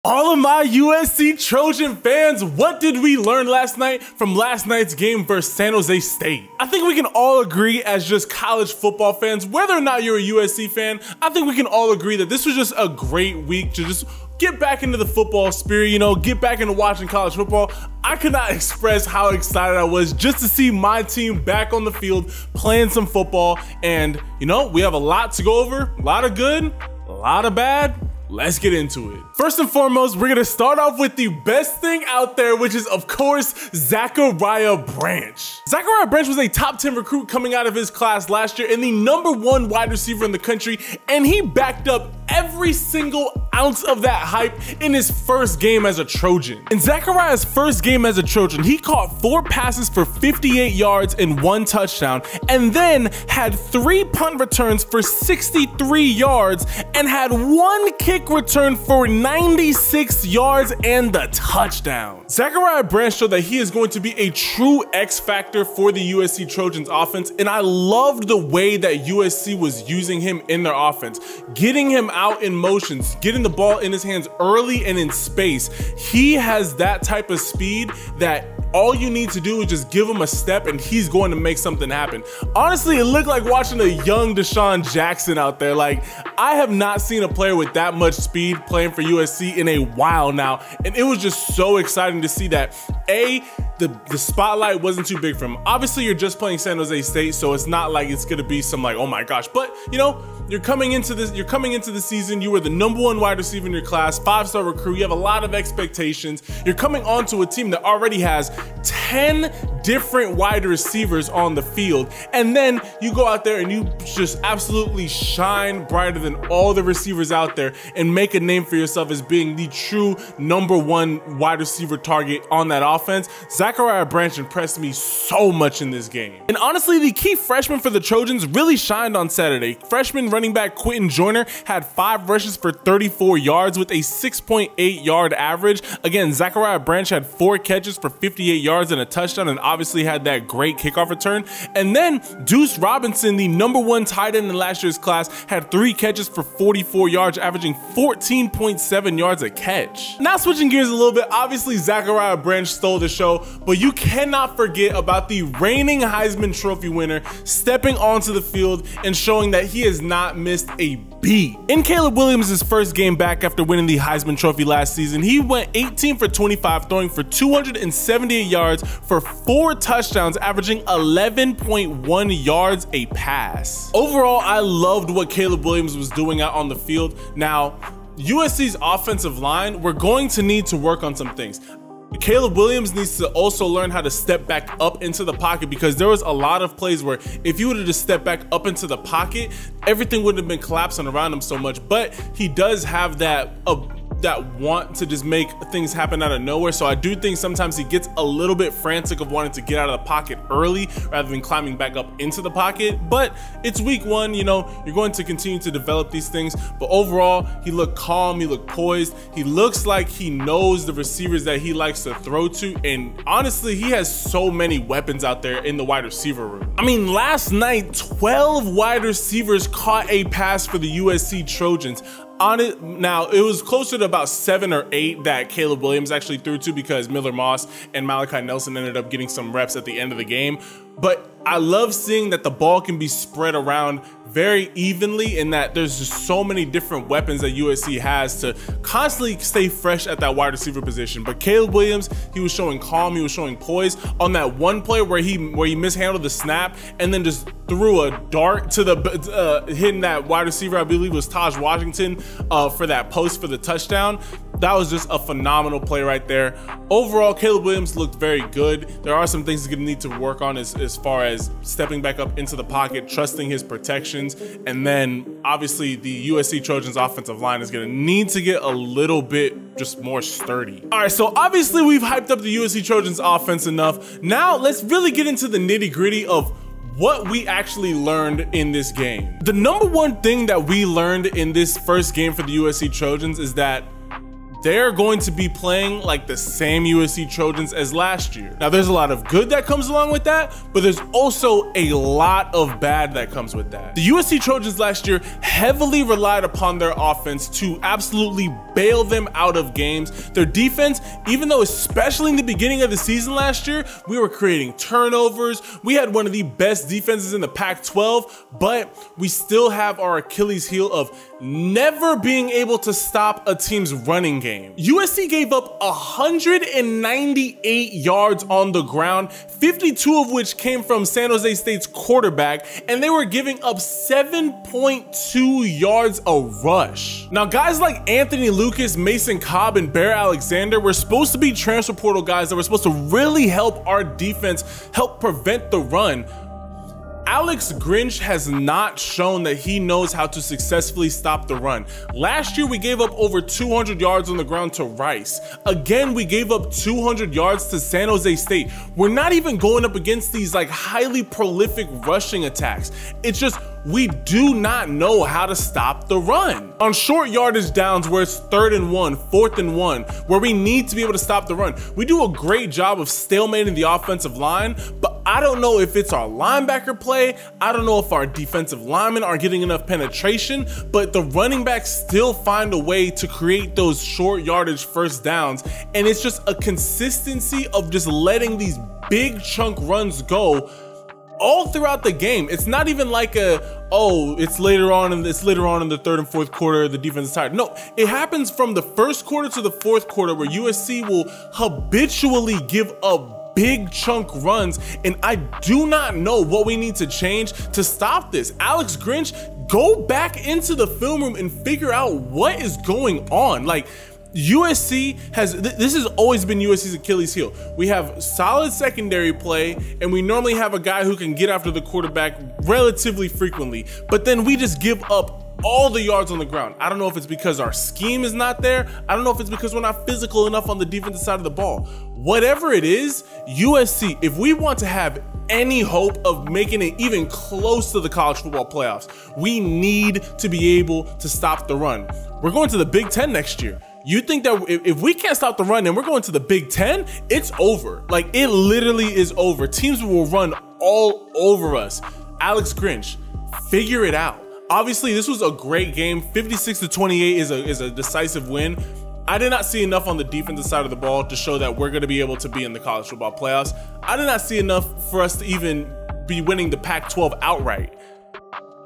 All of my USC Trojan fans, what did we learn last night from last night's game versus San Jose State? I think we can all agree as just college football fans, whether or not you're a USC fan, I think we can all agree that this was just a great week to just get back into the football spirit, get back into watching college football. I could not express how excited I was just to see my team back on the field playing some football. And, we have a lot to go over, a lot of good, a lot of bad. Let's get into it. First and foremost, we're gonna start off with the best thing out there, which is, of course, Zachariah Branch. Zachariah Branch was a top 10 recruit coming out of his class last year and the #1 wide receiver in the country, and he backed up every single ounce of that hype in his first game as a Trojan. In Zachariah's first game as a Trojan, he caught 4 passes for 58 yards and 1 touchdown, and then had 3 punt returns for 63 yards and had 1 kick return for 96 yards and the touchdown. Zachariah Branch showed that he is going to be a true X factor for the USC Trojans offense, and I loved the way that USC was using him in their offense, getting him out in motions, getting the ball in his hands early and in space. He has that type of speed that all you need to do is just give him a step and he's going to make something happen. Honestly, it looked like watching a young Deshaun Jackson out there. Like, I have not seen a player with that much speed playing for USC in a while now. And it was just so exciting to see that, the spotlight wasn't too big for him. Obviously, you're just playing San Jose State, so it's not like it's gonna be some like, oh my gosh. But you're coming into the season, you were the #1 wide receiver in your class, 5-star recruit, you have a lot of expectations. You're coming onto a team that already has 10 different wide receivers on the field, and then you go out there and you just absolutely shine brighter than all the receivers out there and make a name for yourself as being the true #1 wide receiver target on that offense. Zachariah Branch impressed me so much in this game. And honestly, the key freshman for the Trojans really shined on Saturday. Freshman running back Quentin Joyner had 5 rushes for 34 yards with a 6.8 yard average. Again, Zachariah Branch had 4 catches for 58 yards and a touchdown, and obviously had that great kickoff return. And then Deuce Robinson, the #1 tight end in last year's class, had 3 catches for 44 yards, averaging 14.7 yards a catch. Now switching gears a little bit, obviously Zachariah Branch stole the show, but you cannot forget about the reigning Heisman Trophy winner stepping onto the field and showing that he has not missed a beat. In Caleb Williams' first game back after winning the Heisman Trophy last season, he went 18 for 25, throwing for 278 yards for 4 touchdowns, averaging 11.1 yards a pass. Overall, I loved what Caleb Williams was doing out on the field. Now, USC's offensive line, we're going to need to work on some things. Caleb Williams needs to also learn how to step back up into the pocket, because there was a lot of plays where if you would have just stepped back up into the pocket, everything wouldn't have been collapsing around him so much. But he does have that want to just make things happen out of nowhere. So I do think sometimes he gets a little bit frantic of wanting to get out of the pocket early rather than climbing back up into the pocket. But it's week 1, you're going to continue to develop these things. But overall, he looked calm, he looked poised. He looks like he knows the receivers that he likes to throw to. And honestly, he has so many weapons out there in the wide receiver room. I mean, last night, 12 wide receivers caught a pass for the USC Trojans. Now, it was closer to about 7 or 8 that Caleb Williams actually threw to, because Miller Moss and Malachi Nelson ended up getting some reps at the end of the game. But I love seeing that the ball can be spread around very evenly, and that there's just so many different weapons that USC has to constantly stay fresh at that wide receiver position. But Caleb Williams, he was showing calm, he was showing poise on that one play where he mishandled the snap and then just threw a dart to the hitting that wide receiver, I believe it was Taj Washington, for that post for the touchdown. That was just a phenomenal play right there. Overall, Caleb Williams looked very good. There are some things he's gonna need to work on as far as stepping back up into the pocket, trusting his protections, and then obviously the USC Trojans offensive line is gonna need to get a little bit just more sturdy. All right, so obviously we've hyped up the USC Trojans offense enough. Now let's really get into the nitty-gritty of what we actually learned in this game. The #1 thing that we learned in this first game for the USC Trojans is that they're going to be playing like the same USC Trojans as last year. Now, there's a lot of good that comes along with that, but there's also a lot of bad that comes with that. The USC Trojans last year heavily relied upon their offense to absolutely bail them out of games. Their defense, even though especially in the beginning of the season last year, we were creating turnovers. We had one of the best defenses in the Pac-12, but we still have our Achilles heel of never being able to stop a team's running game. USC gave up 198 yards on the ground, 52 of which came from San Jose State's quarterback, and they were giving up 7.2 yards a rush. Now, guys like Anthony Lucas, Mason Cobb, and Bear Alexander were supposed to be transfer portal guys that were supposed to really help our defense, help prevent the run. Alex Grinch has not shown that he knows how to successfully stop the run. Last year, we gave up over 200 yards on the ground to Rice. Again, we gave up 200 yards to San Jose State. We're not even going up against these like highly prolific rushing attacks. It's just, we do not know how to stop the run. On short yardage downs where it's 3rd and 1, 4th and 1, where we need to be able to stop the run, we do a great job of stalemating the offensive line, but I don't know if it's our linebacker play. I don't know if our defensive linemen are getting enough penetration, but the running backs still find a way to create those short yardage first downs. And it's just a consistency of just letting these big chunk runs go all throughout the game. It's not even like it's later on in the 3rd and 4th quarter, the defense is tired. No, it happens from the 1st quarter to the 4th quarter where USC will habitually give up big chunk runs, and I do not know what we need to change to stop this. Alex Grinch, go back into the film room and figure out what is going on. Like, USC has, this has always been USC's Achilles heel. We have solid secondary play, and we normally have a guy who can get after the quarterback relatively frequently, but then we just give up all the yards on the ground. I don't know if it's because our scheme is not there. I don't know if it's because we're not physical enough on the defensive side of the ball. Whatever it is, USC, if we want to have any hope of making it even close to the college football playoffs, we need to be able to stop the run. We're going to the Big Ten next year. You think that if we can't stop the run and we're going to the Big Ten, it's over. Like, it literally is over. Teams will run all over us. Alex Grinch, figure it out. Obviously, this was a great game. 56-28 is a decisive win. I did not see enough on the defensive side of the ball to show that we're going to be able to be in the college football playoffs. I did not see enough for us to even be winning the Pac-12 outright.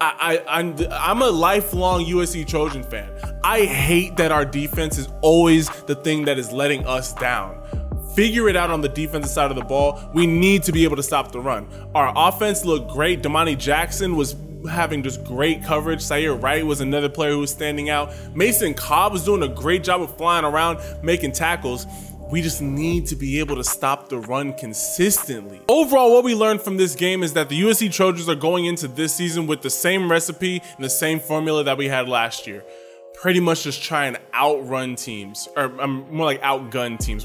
I'm a lifelong USC Trojan fan. I hate that our defense is always the thing that is letting us down. Figure it out on the defensive side of the ball. We need to be able to stop the run. Our offense looked great. Damani Jackson was having just great coverage. Zaire Wright was another player who was standing out. Mason Cobb was doing a great job of flying around, making tackles. We just need to be able to stop the run consistently. Overall, what we learned from this game is that the USC Trojans are going into this season with the same recipe and the same formula that we had last year. Pretty much just try and outrun teams, or more like outgun teams.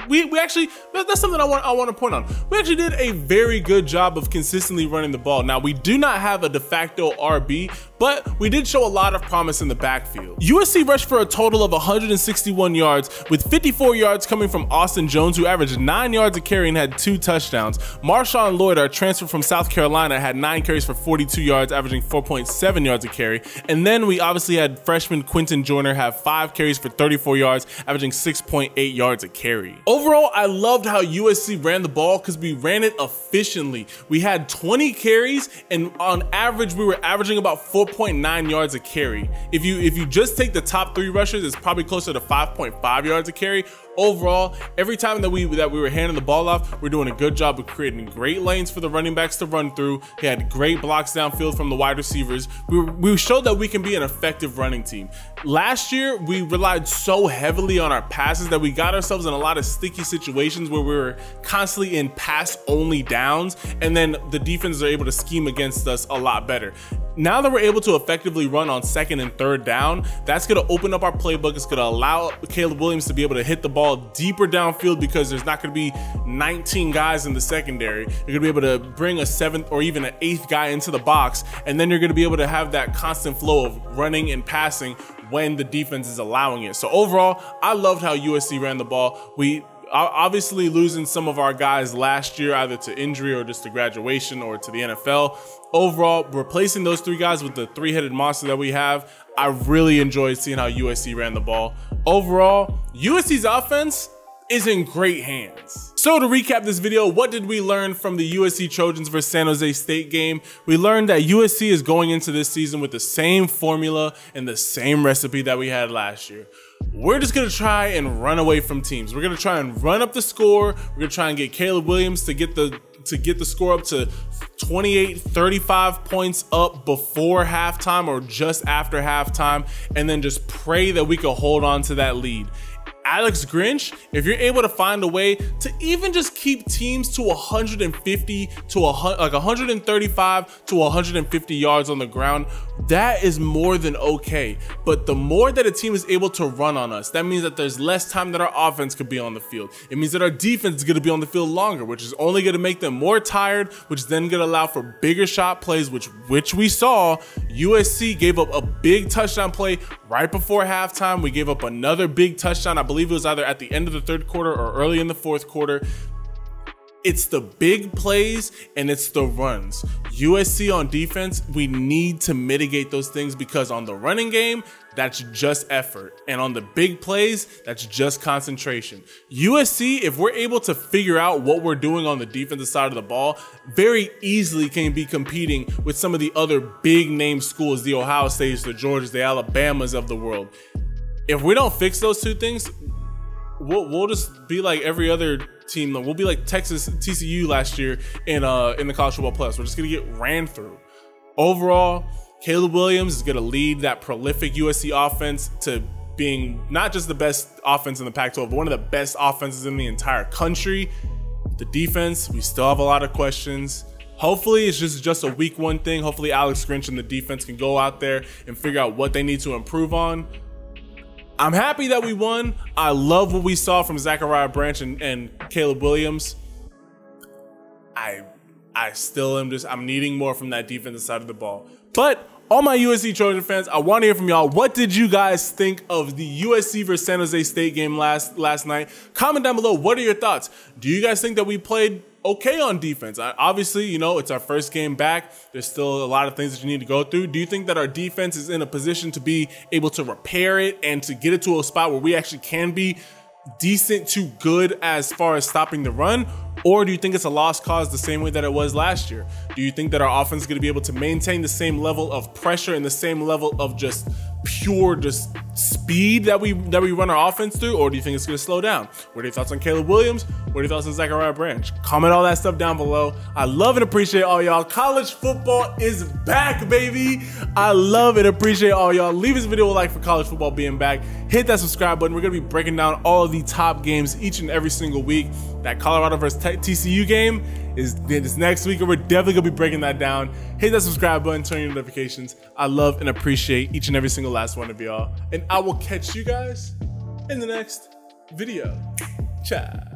We actually, that's something I want to point on. We actually did a very good job of consistently running the ball. Now, we do not have a de facto RB, but we did show a lot of promise in the backfield. USC rushed for a total of 161 yards, with 54 yards coming from Austin Jones, who averaged 9 yards a carry and had 2 touchdowns. Marshawn Lloyd, our transfer from South Carolina, had 9 carries for 42 yards, averaging 4.7 yards a carry. And then we obviously had freshman Quentin Joyner have 5 carries for 34 yards, averaging 6.8 yards a carry. Overall, I loved how USC ran the ball because we ran it efficiently. We had 20 carries, and on average, we were averaging about 4.9 yards a carry. If you just take the top 3 rushers, it's probably closer to 5.5 yards a carry. Overall, every time that we were handing the ball off, we're doing a good job of creating great lanes for the running backs to run through. He had great blocks downfield from the wide receivers. We showed that we can be an effective running team. Last year, we relied so heavily on our passes that we got ourselves in a lot of sticky situations where we were constantly in pass-only downs, and then the defenses are able to scheme against us a lot better. Now that we're able to effectively run on 2nd and 3rd down, that's going to open up our playbook. It's going to allow Caleb Williams to be able to hit the ball deeper downfield because there's not going to be 19 guys in the secondary. You're going to be able to bring a 7th or even an 8th guy into the box, and then you're going to be able to have that constant flow of running and passing when the defense is allowing it. So overall, I loved how USC ran the ball. We obviously losing some of our guys last year, either to injury or just to graduation or to the NFL. Overall, replacing those 3 guys with the 3-headed monster that we have, I really enjoyed seeing how USC ran the ball. Overall, USC's offense is in great hands. So to recap this video, what did we learn from the USC Trojans versus San Jose State game? We learned that USC is going into this season with the same formula and the same recipe that we had last year. We're just gonna try and run away from teams. We're gonna try and run up the score. We're gonna try and get Caleb Williams to get the score up to 28, 35 points up before halftime or just after halftime, and then just pray that we can hold on to that lead. Alex Grinch, if you're able to find a way to even just keep teams to 150 to 135 to 150 yards on the ground, that is more than okay. But the more that a team is able to run on us, that means that there's less time that our offense could be on the field. It means that our defense is going to be on the field longer, which is only going to make them more tired, which is then going to allow for bigger shot plays, which we saw. USC gave up a big touchdown play right before halftime. We gave up another big touchdown. I believe it was either at the end of the 3rd quarter or early in the 4th quarter. It's the big plays and it's the runs. USC on defense, we need to mitigate those things, because on the running game, that's just effort. And on the big plays, that's just concentration. USC, if we're able to figure out what we're doing on the defensive side of the ball, very easily can be competing with some of the other big name schools, the Ohio States, the Georgias, the Alabamas of the world. If we don't fix those 2 things, we'll just be like every other team. We'll be like Texas TCU last year in the college football playoffs. We're just gonna get ran through. Overall, Caleb Williams is gonna lead that prolific USC offense to being not just the best offense in the Pac-12, but one of the best offenses in the entire country. The defense, we still have a lot of questions. Hopefully it's just a week 1 thing. Hopefully Alex Grinch and the defense can go out there and figure out what they need to improve on. I'm happy that we won. I love what we saw from Zachariah Branch and Caleb Williams. I still am I'm needing more from that defensive side of the ball. But all my USC Trojan fans, I want to hear from y'all. What did you guys think of the USC versus San Jose State game last night? Comment down below. What are your thoughts? Do you guys think that we played okay on defense? Obviously, you know, it's our first game back. There's still a lot of things that you need to go through. Do you think that our defense is in a position to be able to repair it and to get it to a spot where we actually can be decent to good as far as stopping the run? Or do you think it's a lost cause the same way that it was last year? Do you think that our offense is going to be able to maintain the same level of pressure and the same level of just pure speed that we run our offense through? Or do you think it's going to slow down? What are your thoughts on Caleb Williams? What are your thoughts on Zachariah Branch? Comment all that stuff down below. I love and appreciate all y'all. College football is back, baby. I love and appreciate all y'all. Leave this video a like for college football being back. Hit that subscribe button. We're going to be breaking down all of the top games each and every single week. That Colorado versus TCU game is this next week, and we're definitely gonna be breaking that down. Hit that subscribe button, turn your notifications. I love and appreciate each and every single last one of y'all, and I will catch you guys in the next video. Ciao.